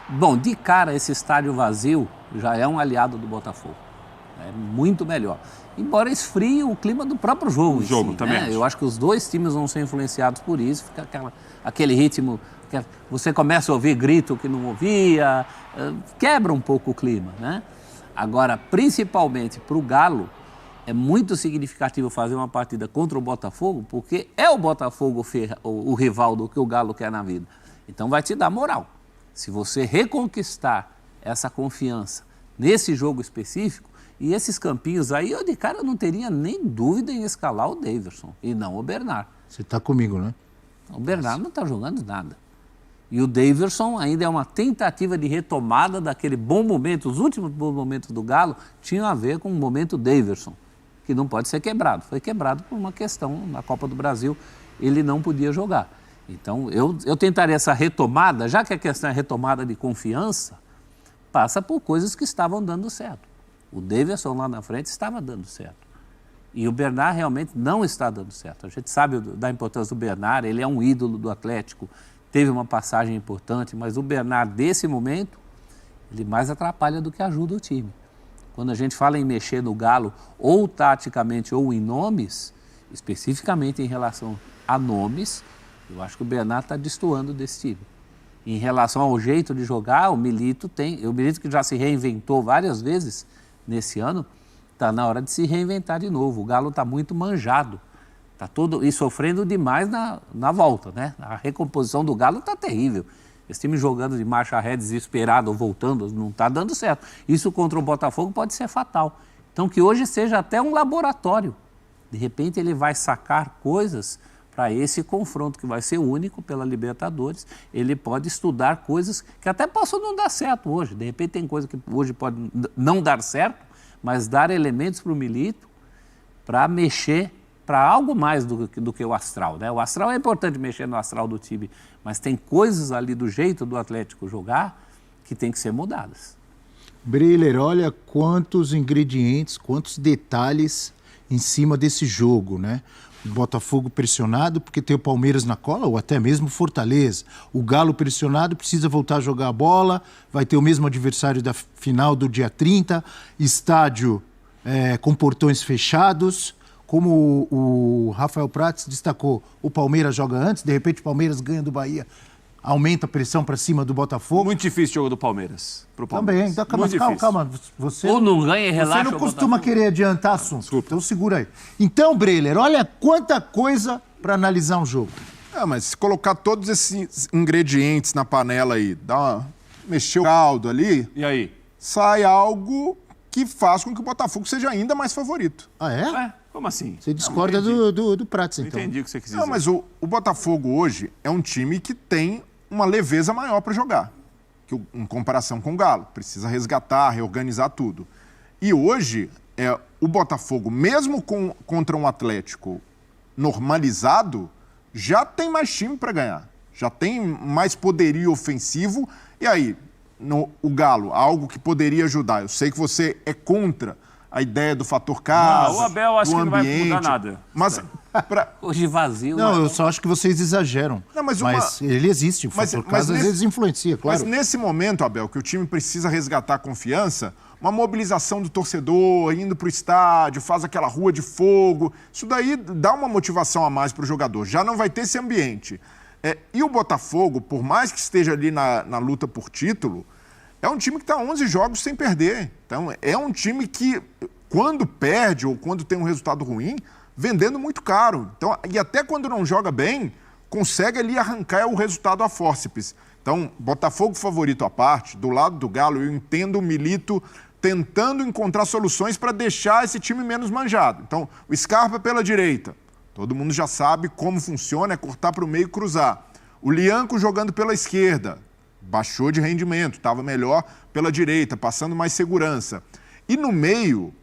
Bom, de cara, esse estádio vazio já é um aliado do Botafogo. É muito melhor. Embora esfrie o clima do próprio jogo. Também. Né? Eu acho que os dois times vão ser influenciados por isso. Fica aquele ritmo... Você começa a ouvir grito que não ouvia. Quebra um pouco o clima, né? Agora, principalmente para o Galo, é muito significativo fazer uma partida contra o Botafogo, porque é o Botafogo o rival do que o Galo quer na vida. Então vai te dar moral. Se você reconquistar essa confiança nesse jogo específico, e esses campinhos aí, eu de cara não teria nem dúvida em escalar o Daverson e não o Bernard. Você está comigo, né? O Bernard não está jogando nada. E o Daverson ainda é uma tentativa de retomada daquele bom momento. Os últimos bons momentos do Galo tinham a ver com o momento Daverson, que não pode ser quebrado. Foi quebrado por uma questão na Copa do Brasil, ele não podia jogar. Então, eu tentaria essa retomada, já que a questão é retomada de confiança, passa por coisas que estavam dando certo. O Daverson lá na frente estava dando certo. E o Bernard realmente não está dando certo. A gente sabe da importância do Bernard, ele é um ídolo do Atlético, teve uma passagem importante, mas o Bernard, desse momento, ele mais atrapalha do que ajuda o time. Quando a gente fala em mexer no Galo, ou taticamente ou em nomes, especificamente em relação a nomes, eu acho que o Bernard está destoando desse time. Em relação ao jeito de jogar, o Milito que já se reinventou várias vezes nesse ano, está na hora de se reinventar de novo. O Galo está muito manjado, está todo e sofrendo demais na volta, né? A recomposição do Galo está terrível. Esse time jogando de marcha ré, desesperado, ou voltando, não está dando certo. Isso contra o Botafogo pode ser fatal. Então, que hoje seja até um laboratório. De repente, ele vai sacar coisas para esse confronto, que vai ser único pela Libertadores. Ele pode estudar coisas que até possam não dar certo hoje. De repente, tem coisa que hoje pode não dar certo, mas dar elementos para o Milito para mexer para algo mais do que o astral, né? O astral é importante, mexer no astral do time, mas tem coisas ali do jeito do Atlético jogar que tem que ser mudadas. Breler, olha quantos ingredientes, quantos detalhes em cima desse jogo, né? O Botafogo pressionado porque tem o Palmeiras na cola, ou até mesmo Fortaleza. O Galo pressionado precisa voltar a jogar a bola, vai ter o mesmo adversário da final do dia 30, estádio com portões fechados. Como o Rafael Prats destacou, o Palmeiras joga antes, de repente o Palmeiras ganha do Bahia, aumenta a pressão para cima do Botafogo. Muito difícil o jogo do Palmeiras. Pro Palmeiras. Também, calma. Você, ou não ganha e relaxa. Você não costuma querer adiantar assunto. Desculpa. Então segura aí. Então, Breler, olha quanta coisa para analisar um jogo. Mas se colocar todos esses ingredientes na panela aí, mexer o caldo ali, e aí? Sai algo que faz com que o Botafogo seja ainda mais favorito. Ah, é? Como assim? Você discorda do Prats, então. Não entendi o que você quis dizer. Não, mas o Botafogo hoje é um time que tem uma leveza maior para jogar, em comparação com o Galo. Precisa resgatar, reorganizar tudo. E hoje, o Botafogo, mesmo contra um Atlético normalizado, já tem mais time para ganhar. Já tem mais poderio ofensivo. E aí, o Galo, algo que poderia ajudar. Eu sei que você é contra a ideia do fator casa, o Abel acho que não vai mudar nada. Mas hoje vazio. Não, eu só acho que vocês exageram. Não, mas ele existe, o fator casa às vezes influencia, claro. Mas nesse momento, Abel, que o time precisa resgatar a confiança, uma mobilização do torcedor, indo para o estádio, faz aquela rua de fogo, isso daí dá uma motivação a mais para o jogador. Já não vai ter esse ambiente. E o Botafogo, por mais que esteja ali na luta por título, é um time que está 11 jogos sem perder. Então, é um time que, quando perde ou quando tem um resultado ruim, vendendo muito caro. Então, e até quando não joga bem, consegue ali arrancar o resultado a fórceps. Então, Botafogo favorito à parte, do lado do Galo, eu entendo o Milito tentando encontrar soluções para deixar esse time menos manjado. Então, o Scarpa pela direita. Todo mundo já sabe como funciona, é cortar para o meio e cruzar. O Lianco jogando pela esquerda. Baixou de rendimento, estava melhor pela direita, passando mais segurança. E no meio,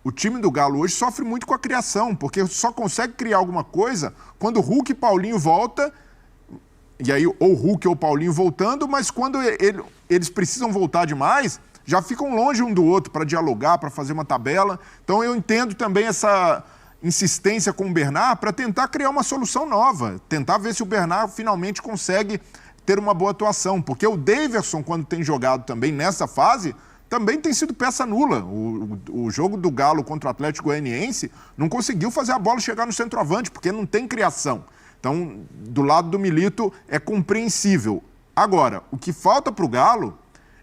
o time do Galo hoje sofre muito com a criação, porque só consegue criar alguma coisa quando o Hulk e Paulinho volta, e aí ou o Hulk ou o Paulinho voltando, mas quando eles precisam voltar demais, já ficam longe um do outro para dialogar, para fazer uma tabela. Então eu entendo também essa insistência com o Bernard para tentar criar uma solução nova, tentar ver se o Bernard finalmente consegue ter uma boa atuação, porque o Daverson, quando tem jogado também nessa fase, também tem sido peça nula. O jogo do Galo contra o Atlético Goianiense não conseguiu fazer a bola chegar no centroavante, porque não tem criação. Então, do lado do Milito, é compreensível. Agora, o que falta para o Galo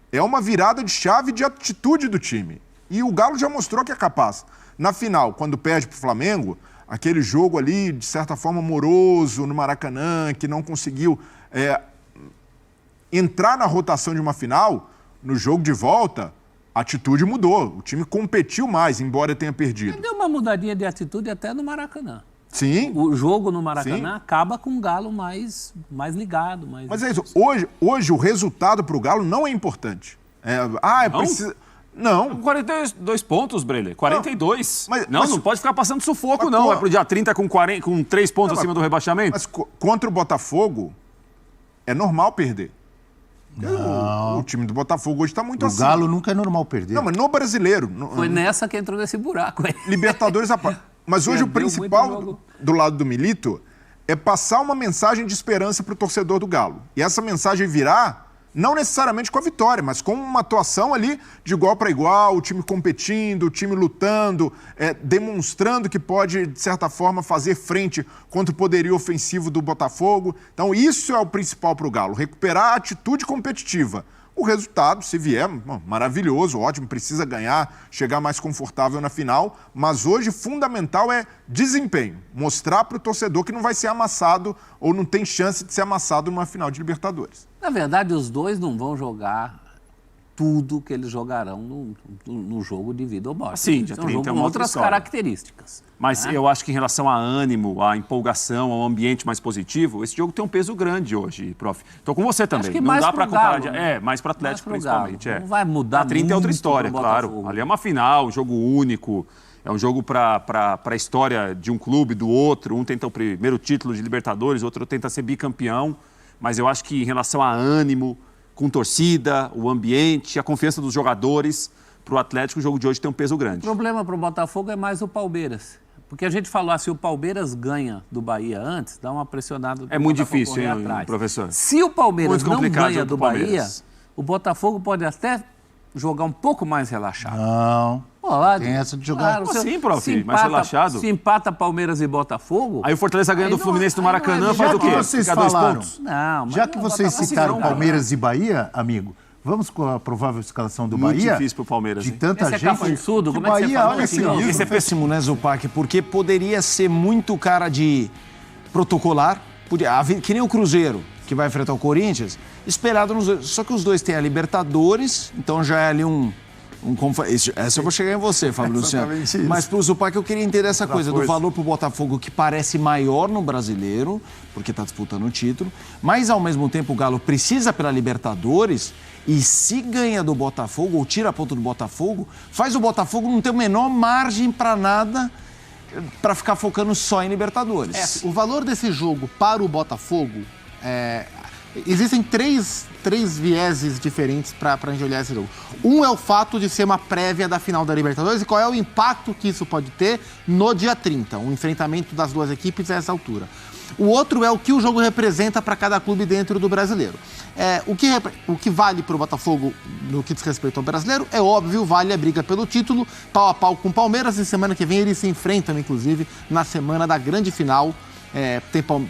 é uma virada de chave de atitude do time. E o Galo já mostrou que é capaz. Na final, quando perde para o Flamengo, aquele jogo ali, de certa forma, moroso no Maracanã, que não conseguiu entrar na rotação de uma final, no jogo de volta, a atitude mudou. O time competiu mais, embora tenha perdido. Deu uma mudadinha de atitude até no Maracanã. Sim. O jogo no Maracanã acaba com o Galo mais ligado. Mas é isso. Hoje o resultado para o Galo não é importante. Precisa... Não. 42 pontos, Breler. 42. Não pode ficar passando sufoco, não. Vai pro dia 30 com 3 pontos acima do rebaixamento. Mas contra o Botafogo, é normal perder. O time do Botafogo hoje está muito acima. O Galo nunca é normal perder. Não, mas no brasileiro. Foi nessa que entrou nesse buraco. Libertadores a parte. Mas hoje o principal do lado do Milito é passar uma mensagem de esperança para o torcedor do Galo. E essa mensagem virá não necessariamente com a vitória, mas com uma atuação ali de igual para igual, o time competindo, o time lutando, demonstrando que pode, de certa forma, fazer frente contra o poderio ofensivo do Botafogo. Então, isso é o principal para o Galo, recuperar a atitude competitiva. O resultado, se vier, maravilhoso, ótimo, precisa ganhar, chegar mais confortável na final, mas hoje fundamental é desempenho, mostrar para o torcedor que não vai ser amassado ou não tem chance de ser amassado numa final de Libertadores. Na verdade, os dois não vão jogar tudo que eles jogarão no jogo de vida ou morte. Sim, já tem uma outras história. características. Mas eu acho que em relação a ânimo, a empolgação, ao ambiente mais positivo, esse jogo tem um peso grande hoje, prof. Estou com você também. Acho que não mais dá para pro comparar. Galo, né? Mais para Atlético principalmente. Não vai mudar A 30 é outra muito história, pro claro. Botafogo. Ali é uma final, um jogo único. É um jogo para a história de um clube, do outro. Um tenta o primeiro título de Libertadores, o outro tenta ser bicampeão. Mas eu acho que em relação a ânimo, com torcida, o ambiente, a confiança dos jogadores, para o Atlético, o jogo de hoje tem um peso grande. O problema para o Botafogo é mais o Palmeiras. Porque a gente falou, se o Palmeiras ganha do Bahia antes, dá uma pressionada. É muito difícil, hein, professor? Se o Palmeiras não ganha do Bahia, Palmeiras. o Botafogo pode até jogar um pouco mais relaxado. Não. Pode. Tem essa de jogar. Claro, Sim, prof, mais relaxado. Se empata Palmeiras e Botafogo... Aí o Fortaleza ganha do Fluminense no Maracanã, faz o quê? Vocês Fica 2 falaram, pontos. Não, mas já que vocês citaram não, Palmeiras e Bahia, amigo, vamos com a provável escalação do Muito Bahia? difícil pro Palmeiras, De hein? tanta Esse é gente. cafunçudo, como é que você Bahia, falou olha assim, esse não? nível. Esse é péssimo, né, Zupac? Porque poderia ser muito cara de protocolar, que nem o Cruzeiro, que vai enfrentar o Corinthians, esperado nos dois. Só que os dois têm a Libertadores, então já é ali essa eu vou chegar em você, Fábio Luciano. Mas pro Zupac eu queria entender essa coisa do valor pro Botafogo, que parece maior no Brasileiro, porque está disputando o título, mas ao mesmo tempo o Galo precisa pela Libertadores. E se ganha do Botafogo, ou tira a ponta do Botafogo, faz o Botafogo não ter a menor margem para nada, para ficar focando só em Libertadores. O valor desse jogo para o Botafogo, existem três vieses diferentes para a gente olhar esse jogo. Um é o fato de ser uma prévia da final da Libertadores e qual é o impacto que isso pode ter no dia 30, um enfrentamento das duas equipes a essa altura. O outro é o que o jogo representa para cada clube dentro do brasileiro. O que vale para o Botafogo no que diz respeito ao brasileiro é óbvio, vale a briga pelo título, pau a pau com o Palmeiras. E semana que vem eles se enfrentam, inclusive, na semana da grande final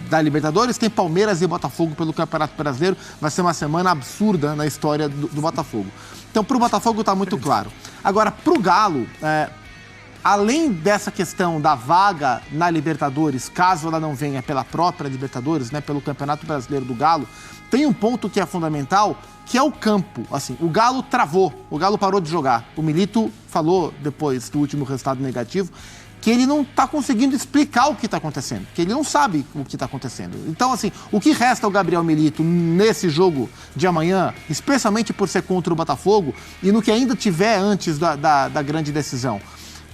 da Libertadores. Tem Palmeiras e Botafogo pelo Campeonato Brasileiro. Vai ser uma semana absurda na história do Botafogo. Então, para o Botafogo está muito claro. Agora, para o Galo... além dessa questão da vaga na Libertadores, caso ela não venha pela própria Libertadores, né, pelo Campeonato Brasileiro do Galo, tem um ponto que é fundamental, que é o campo. Assim, o Galo travou, o Galo parou de jogar. O Milito falou, depois do último resultado negativo, que ele não está conseguindo explicar o que está acontecendo, que ele não sabe o que está acontecendo. Então, assim, o que resta ao Gabriel Milito nesse jogo de amanhã, especialmente por ser contra o Botafogo, e no que ainda tiver antes da grande decisão?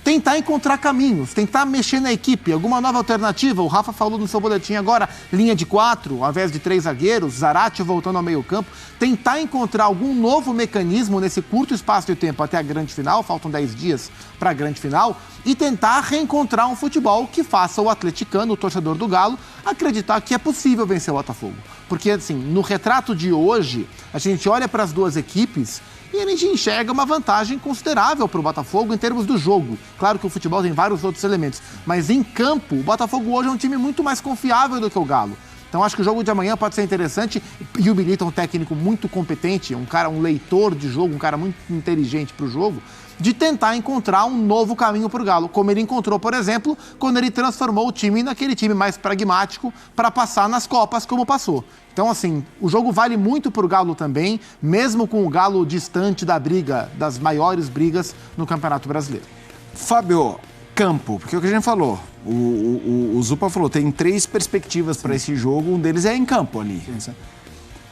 Tentar encontrar caminhos, tentar mexer na equipe, alguma nova alternativa. O Rafa falou no seu boletim agora, linha de 4, ao invés de 3 zagueiros, Zarate voltando ao meio campo. Tentar encontrar algum novo mecanismo nesse curto espaço de tempo até a grande final, faltam 10 dias para a grande final, e tentar reencontrar um futebol que faça o atleticano, o torcedor do Galo, acreditar que é possível vencer o Botafogo. Porque, assim, no retrato de hoje, a gente olha para as duas equipes e a gente enxerga uma vantagem considerável para o Botafogo em termos do jogo. Claro que o futebol tem vários outros elementos, mas em campo, o Botafogo hoje é um time muito mais confiável do que o Galo. Então acho que o jogo de amanhã pode ser interessante, e o Milito é um técnico muito competente, um leitor de jogo, um cara muito inteligente para o jogo, de tentar encontrar um novo caminho para o Galo, como ele encontrou, por exemplo, quando ele transformou o time naquele time mais pragmático para passar nas Copas como passou. Então, assim, o jogo vale muito para o Galo também, mesmo com o Galo distante da briga, das maiores brigas no Campeonato Brasileiro. Fábio, campo, porque é o que a gente falou, o Zupa falou, tem 3 perspectivas para esse jogo, um deles é em campo ali.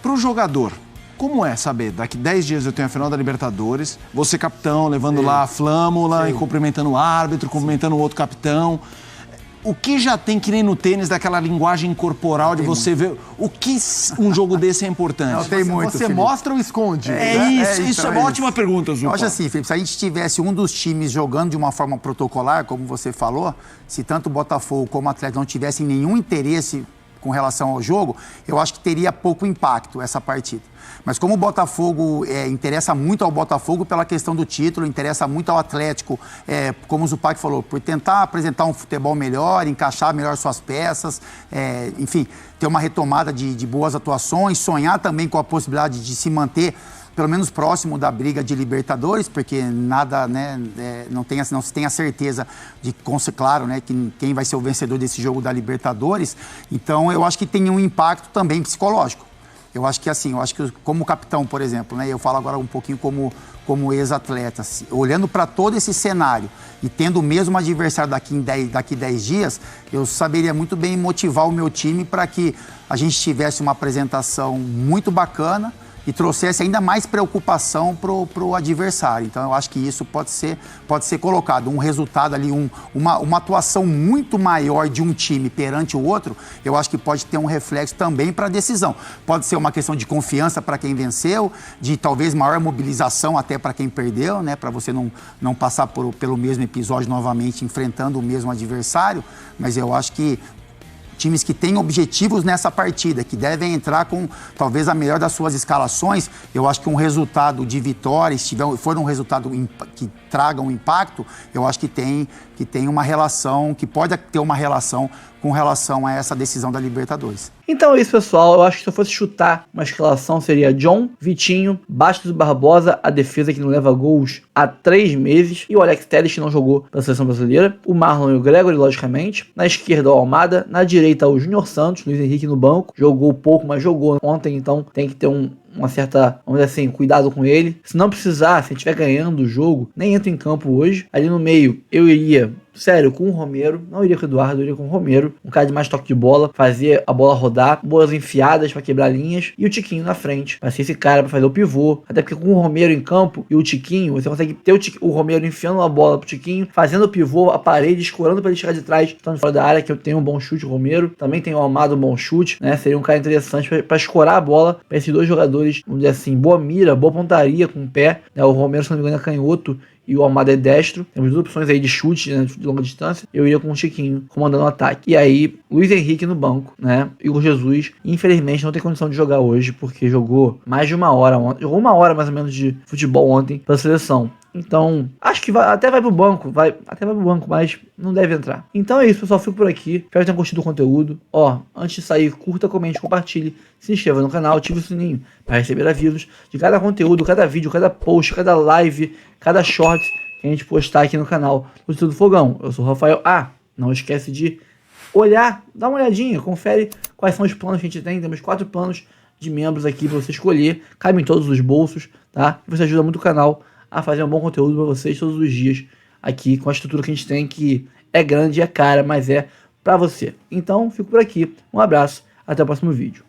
Para o jogador, como é saber, daqui 10 dias eu tenho a final da Libertadores, vou ser capitão, levando lá a flâmula e cumprimentando o árbitro, cumprimentando o outro capitão. O que já tem, que nem no tênis, daquela linguagem corporal de você ver o que um jogo desse é importante? Não, tem muito, você Felipe. mostra ou esconde? Isso é uma ótima pergunta, Zupa. Eu acho assim, Felipe, se a gente tivesse um dos times jogando de uma forma protocolar, como você falou, se tanto o Botafogo como o Atlético não tivessem nenhum interesse com relação ao jogo, eu acho que teria pouco impacto essa partida. Mas como o Botafogo interessa muito ao Botafogo pela questão do título, interessa muito ao Atlético, como o Zupac falou, por tentar apresentar um futebol melhor, encaixar melhor suas peças, enfim, ter uma retomada de boas atuações, sonhar também com a possibilidade de se manter pelo menos próximo da briga de Libertadores, porque nada, né, não se tem a certeza de, claro, né, quem vai ser o vencedor desse jogo da Libertadores. Então, eu acho que tem um impacto também psicológico. Eu acho que assim, como capitão, por exemplo, né, eu falo agora um pouquinho como ex-atleta, olhando para todo esse cenário e tendo o mesmo adversário daqui 10 dias, eu saberia muito bem motivar o meu time para que a gente tivesse uma apresentação muito bacana e trouxesse ainda mais preocupação pro adversário. Então, eu acho que isso pode ser colocado. Um resultado ali, uma atuação muito maior de um time perante o outro, eu acho que pode ter um reflexo também para a decisão. Pode ser uma questão de confiança para quem venceu, de talvez maior mobilização até para quem perdeu, né? Para você não passar pelo mesmo episódio novamente, enfrentando o mesmo adversário. Mas eu acho que times que têm objetivos nessa partida, que devem entrar com talvez a melhor das suas escalações, eu acho que um resultado de vitória, se for um resultado que traga um impacto, eu acho que tem uma relação, que pode ter uma relação com relação a essa decisão da Libertadores. Então é isso, pessoal. Eu acho que se eu fosse chutar uma escalação, seria John, Vitinho, Bastos e Barbosa, a defesa que não leva gols há 3 meses, e o Alex Telles, que não jogou pela seleção brasileira, o Marlon e o Gregory, logicamente, na esquerda o Almada, na direita o Júnior Santos, Luiz Henrique no banco, jogou pouco, mas jogou ontem, então tem que ter uma certa, vamos dizer assim, cuidado com ele. Se não precisar, se estiver ganhando o jogo, nem entra em campo hoje. Ali no meio, eu iria, sério, com o Romero, não iria com o Eduardo, eu iria com o Romero, um cara de mais toque de bola, fazer a bola rodar, boas enfiadas para quebrar linhas, e o Tiquinho na frente, para ser esse cara para fazer o pivô. Até porque com o Romero em campo e o Tiquinho, você consegue ter o Romero enfiando a bola pro Tiquinho, fazendo o pivô, a parede, escorando para ele chegar de trás, estando fora da área, que eu tenho um bom chute, o Romero, também tem o Almada, um bom chute, né? Seria um cara interessante para escorar a bola para esses dois jogadores, vamos dizer assim, boa mira, boa pontaria com o pé, né? O Romero, se não me engano, é canhoto e o Almada é destro. Temos duas opções aí de chute, né, de longa distância. Eu iria com o Chiquinho comandando o ataque. E aí, Luiz Henrique no banco, né? E o Jesus, infelizmente, não tem condição de jogar hoje, porque jogou mais de uma hora ontem. Jogou 1 hora mais ou menos de futebol ontem pela seleção. Então, acho que até vai pro banco, mas não deve entrar. Então é isso, pessoal, fico por aqui. Espero que tenham curtido o conteúdo. Ó, antes de sair, curta, comente, compartilhe, se inscreva no canal, ative o sininho para receber avisos de cada conteúdo, cada vídeo, cada post, cada live, cada short que a gente postar aqui no canal do Notícias do Fogão. Eu sou o Rafael. Não esquece de olhar, dá uma olhadinha, confere quais são os planos que a gente tem. Temos 4 planos de membros aqui para você escolher, cabe em todos os bolsos, tá? Você ajuda muito o canal a fazer um bom conteúdo para vocês todos os dias aqui com a estrutura que a gente tem, que é grande, é cara, mas é para você. Então, fico por aqui. Um abraço, até o próximo vídeo.